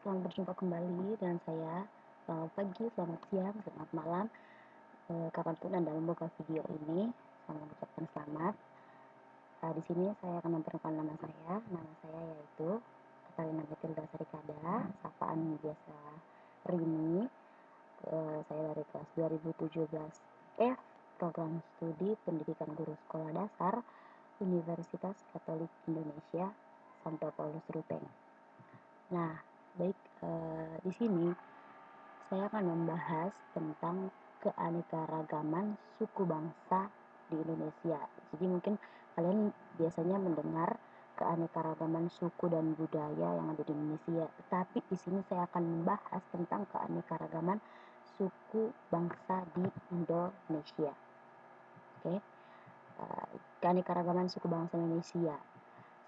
Selamat berjumpa kembali dengan saya. Selamat pagi, selamat siang, selamat malam. Kapanpun Anda membuka video ini, saya mengucapkan selamat. Di sini saya akan memperkenalkan nama saya. Nama saya yaitu Katarina Matilda Sarikada, sapaan biasa Rini. Saya dari kelas 2017F, program studi pendidikan guru sekolah dasar Universitas Katolik Indonesia, Santo Paulus Ruteng. Nah, baik, di sini saya akan membahas tentang keanekaragaman suku bangsa di Indonesia. Jadi mungkin kalian biasanya mendengar keanekaragaman suku dan budaya yang ada di Indonesia. Tetapi di sini saya akan membahas tentang keanekaragaman suku bangsa di Indonesia. Oke. Keanekaragaman suku bangsa Indonesia.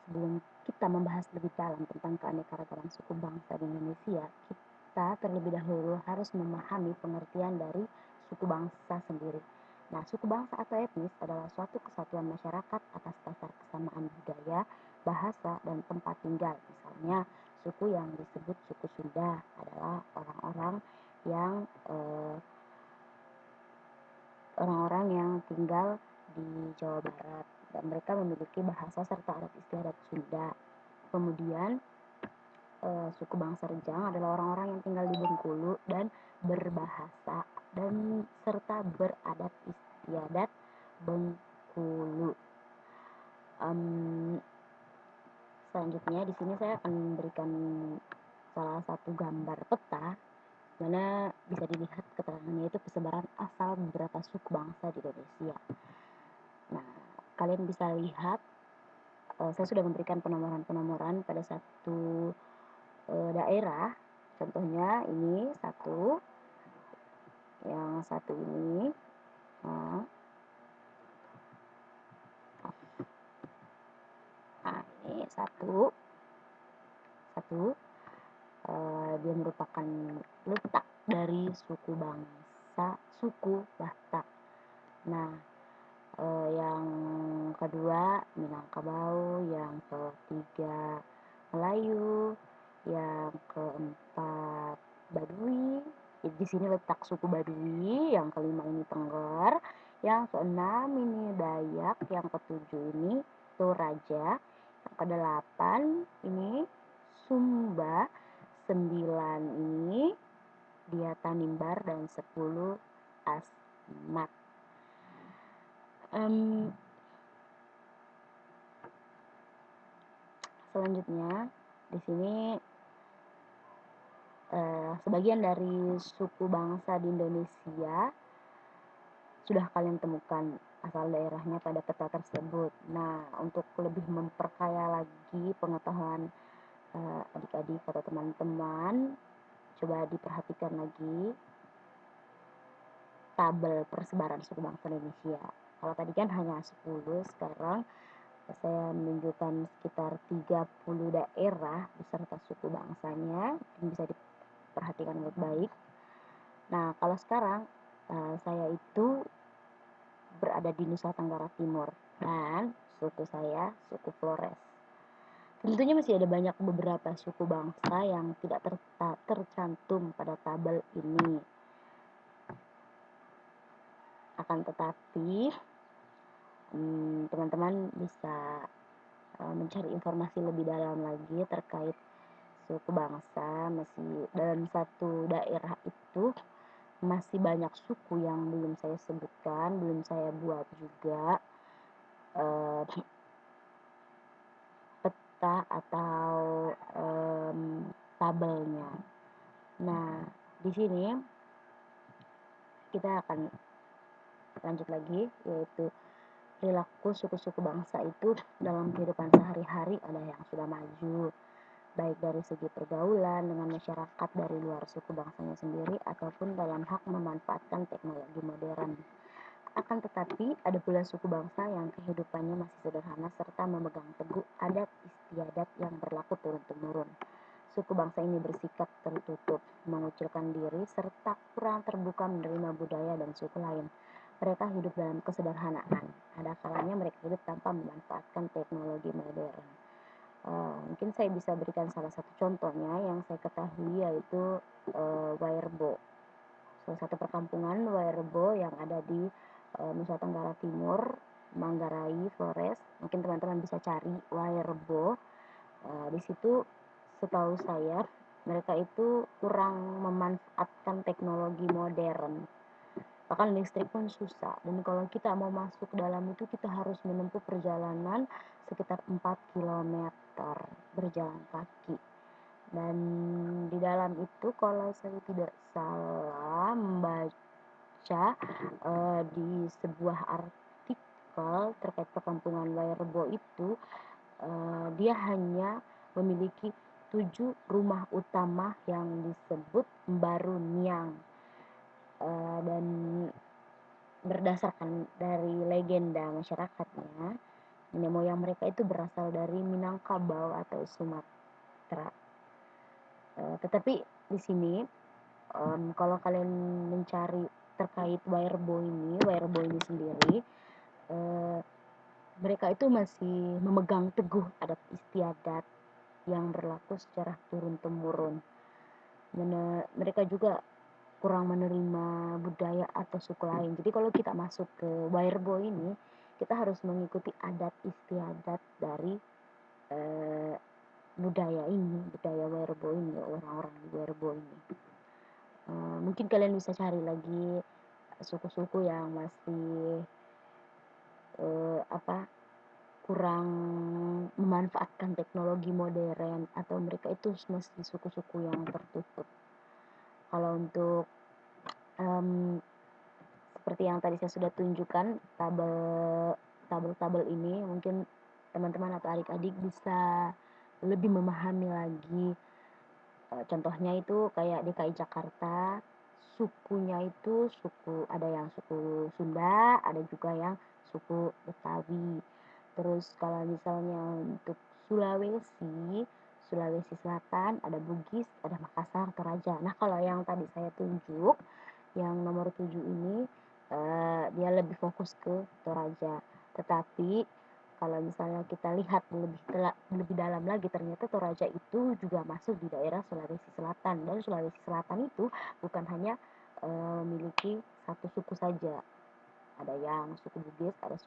Sebelum kita membahas lebih dalam tentang keanekaragaman suku bangsa di Indonesia, kita terlebih dahulu harus memahami pengertian dari suku bangsa sendiri. Nah, suku bangsa atau etnis adalah suatu kesatuan masyarakat atas dasar kesamaan budaya, bahasa, dan tempat tinggal. Misalnya, suku yang disebut suku Sunda adalah orang-orang yang tinggal di Jawa Barat, dan mereka memiliki bahasa serta adat istiadat Sunda. Kemudian suku bangsa Rejang adalah orang-orang yang tinggal di Bengkulu dan berbahasa dan serta beradat istiadat Bengkulu. Selanjutnya di sini saya akan memberikan salah satu gambar peta mana bisa dilihat keterangannya itu persebaran asal beberapa suku bangsa di Indonesia. Nah, kalian bisa lihat saya sudah memberikan penomoran pada satu daerah. Contohnya ini satu, yang satu ini. Nah, ini satu, dia merupakan letak dari suku Batak. Nah, yang kedua Minangkabau, yang ketiga Melayu, yang keempat Baduy. Di sini letak suku Baduy. Yang kelima ini Tengger, yang keenam ini Dayak, yang ketujuh ini Toraja, yang kedelapan ini Sumba, 9 ini dia Tanimbar, dan 10 Asmat. Selanjutnya di sini sebagian dari suku bangsa di Indonesia sudah kalian temukan asal daerahnya pada peta tersebut. Nah, untuk lebih memperkaya lagi pengetahuan adik-adik atau teman-teman, coba diperhatikan lagi tabel persebaran suku bangsa Indonesia. Kalau tadi kan hanya 10, sekarang saya menunjukkan sekitar 30 daerah beserta suku bangsanya. Bisa diperhatikan baik-baik. Nah, kalau sekarang saya itu berada di Nusa Tenggara Timur dan suku saya suku Flores. Tentunya masih ada beberapa suku bangsa yang tidak tercantum pada tabel ini. Akan tetapi teman-teman bisa mencari informasi lebih dalam lagi terkait suku bangsa. Masih dalam satu daerah itu masih banyak suku yang belum saya sebutkan, belum saya buat juga peta atau tabelnya. Nah, di sini kita akan lanjut lagi, yaitu perilaku suku-suku bangsa itu dalam kehidupan sehari-hari. Ada yang sudah maju, baik dari segi pergaulan dengan masyarakat dari luar suku bangsanya sendiri ataupun dalam hak memanfaatkan teknologi modern. Akan tetapi, ada pula suku bangsa yang kehidupannya masih sederhana serta memegang teguh adat istiadat yang berlaku turun-temurun. Suku bangsa ini bersikap tertutup, mengucilkan diri, serta kurang terbuka menerima budaya dan suku lain. Mereka hidup dalam kesederhanaan. Ada kalanya mereka hidup tanpa memanfaatkan teknologi modern. Mungkin saya bisa berikan salah satu contohnya yang saya ketahui yaitu Wairebo, salah satu perkampungan Wairebo yang ada di Nusa Tenggara Timur, Manggarai Flores. Mungkin teman-teman bisa cari Wairebo. Di situ setahu saya mereka itu kurang memanfaatkan teknologi modern, bahkan listrik pun susah, dan kalau kita mau masuk dalam itu kita harus menempuh perjalanan sekitar 4 kilometer berjalan kaki. Dan di dalam itu kalau saya tidak salah membaca di sebuah artikel terkait perkampungan Wairebo itu, dia hanya memiliki 7 rumah utama yang disebut Mbaru Niang. Dan berdasarkan dari legenda masyarakatnya, nenek moyang mereka itu berasal dari Minangkabau atau Sumatera. Tetapi di sini, kalau kalian mencari terkait Wairebo ini sendiri, mereka itu masih memegang teguh adat istiadat yang berlaku secara turun-temurun. Mereka juga kurang menerima budaya atau suku lain. Jadi kalau kita masuk ke Wairebo ini, kita harus mengikuti adat istiadat dari budaya Wairebo ini, orang-orang di Wairebo ini. Mungkin kalian bisa cari lagi suku-suku yang masih kurang memanfaatkan teknologi modern, atau mereka itu masih suku-suku yang tertutup. Kalau untuk seperti yang tadi saya sudah tunjukkan, tabel-tabel ini mungkin teman-teman atau adik-adik bisa lebih memahami lagi. Contohnya itu kayak DKI Jakarta, sukunya itu ada yang suku Sunda, ada juga yang suku Betawi. Terus kalau misalnya untuk Sulawesi Selatan ada Bugis, ada Makassar, Toraja. Nah, kalau yang tadi saya tunjuk yang nomor 7 ini, dia lebih fokus ke Toraja. Tetapi kalau misalnya kita lihat lebih dalam lagi, ternyata Toraja itu juga masuk di daerah Sulawesi Selatan, dan Sulawesi Selatan itu bukan hanya memiliki satu suku saja, ada yang suku Bugis, ada